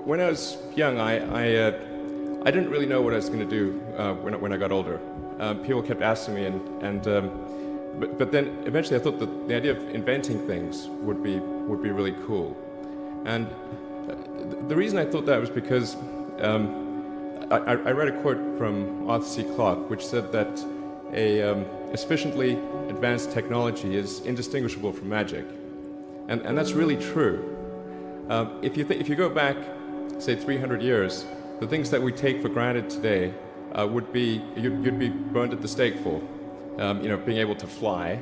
When I was young, I didn't really know what I was going to do when I got older. People kept asking me, but then eventually I thought that the idea of inventing things would be really cool. And the reason I thought that was because I read a quote from Arthur C. Clarke, which said that a sufficiently advanced technology is indistinguishable from magic, and that's really true. If you go back, say 300 years, the things that we take for granted today would be you'd be burned at the stake for. Being able to fly,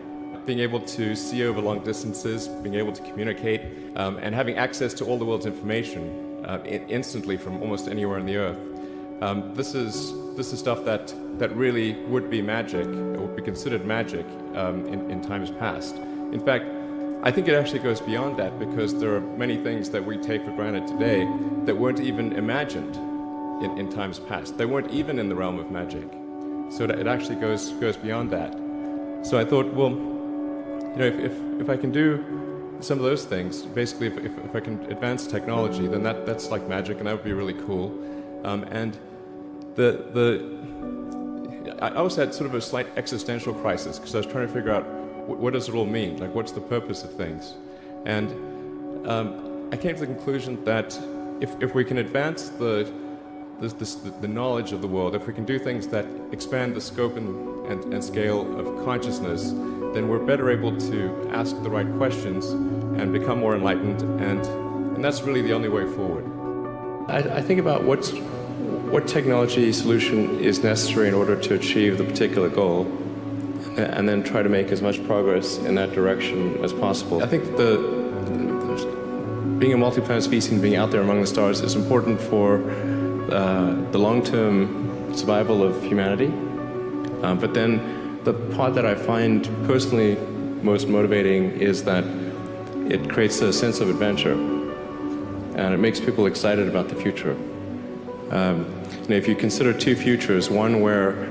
being able to see over long distances, being able to communicate, and having access to all the world's information instantly from almost anywhere on the earth. This is stuff that really would be magic, or would be considered magic in times past. In fact, I think it actually goes beyond that, because there are many things that we take for granted today that weren't even imagined in times past. They weren't even in the realm of magic. So it actually goes beyond that. So I thought, well, if I can do some of those things, basically if I can advance technology, then that's like magic, and that would be really cool. And I also had sort of a slight existential crisis, because I was trying to figure out what does it all mean? Like, what's the purpose of things? And I came to the conclusion that if we can advance the knowledge of the world, if we can do things that expand the scope and scale of consciousness, then we're better able to ask the right questions and become more enlightened, and that's really the only way forward. I think about what technology solution is necessary in order to achieve the particular goal, and then try to make as much progress in that direction as possible. I think being a multi-planet species and being out there among the stars is important for the long-term survival of humanity. But then the part that I find personally most motivating is that it creates a sense of adventure, and it makes people excited about the future. If you consider two futures, one where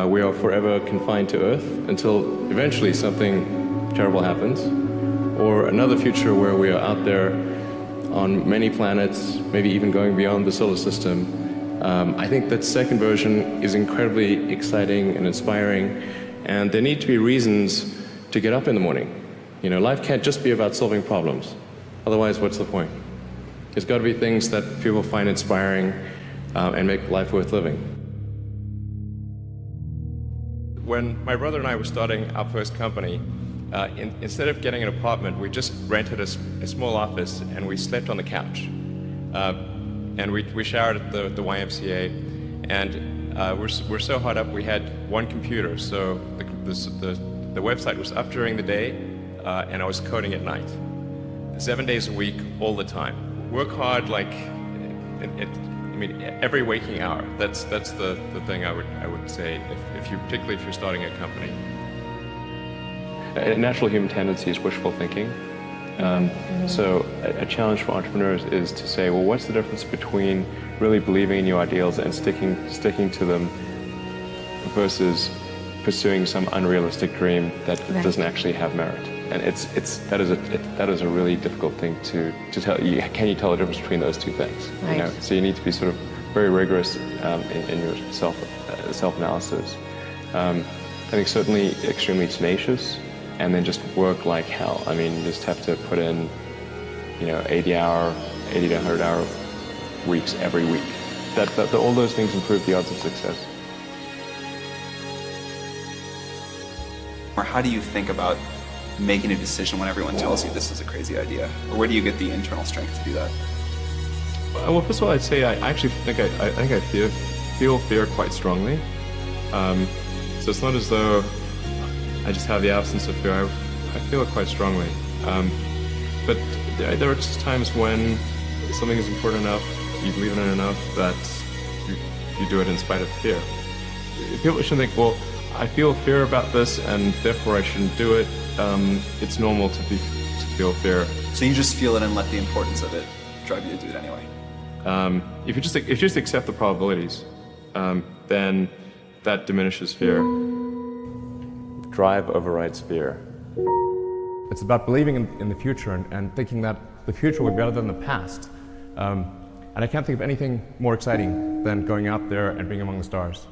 we are forever confined to Earth until eventually something terrible happens, or another future where we are out there on many planets, maybe even going beyond the solar system, I think that second version is incredibly exciting and inspiring, and there need to be reasons to get up in the morning. Life can't just be about solving problems. Otherwise, what's the point? There's got to be things that people find inspiring and make life worth living. When my brother and I were starting our first company, instead of getting an apartment, we just rented a small office, and we slept on the couch. And we showered at the YMCA, and we're so hot up we had one computer, so the website was up during the day, and I was coding at night. 7 days a week, all the time. Work hard, like every waking hour. That's the thing I would say, particularly if you're starting a company. A natural human tendency is wishful thinking. So a challenge for entrepreneurs is to say, well, what's the difference between really believing in your ideals and sticking to them versus pursuing some unrealistic dream that doesn't actually have merit? And that is a really difficult thing to tell. Can you tell the difference between those two things? Right. So you need to be sort of very rigorous in your self-analysis. I think certainly extremely tenacious, and then just work like hell. You just have to put in 80 to 100-hour weeks every week. All those things improve the odds of success. Or how do you think about making a decision when everyone tells you this is a crazy idea? Or where do you get the internal strength to do that? Well, first of all, I'd say I actually think I feel fear quite strongly. So it's not as though I just have the absence of fear. I feel it quite strongly. But there are just times when something is important enough, you believe in it enough, that you do it in spite of fear. People shouldn't think, well, I feel fear about this and therefore I shouldn't do it. It's normal to feel fear. So you just feel it and let the importance of it drive you to do it anyway? If you just accept the probabilities, then that diminishes fear. Drive overrides fear. It's about believing in the future and thinking that the future will be better than the past. And I can't think of anything more exciting than going out there and being among the stars.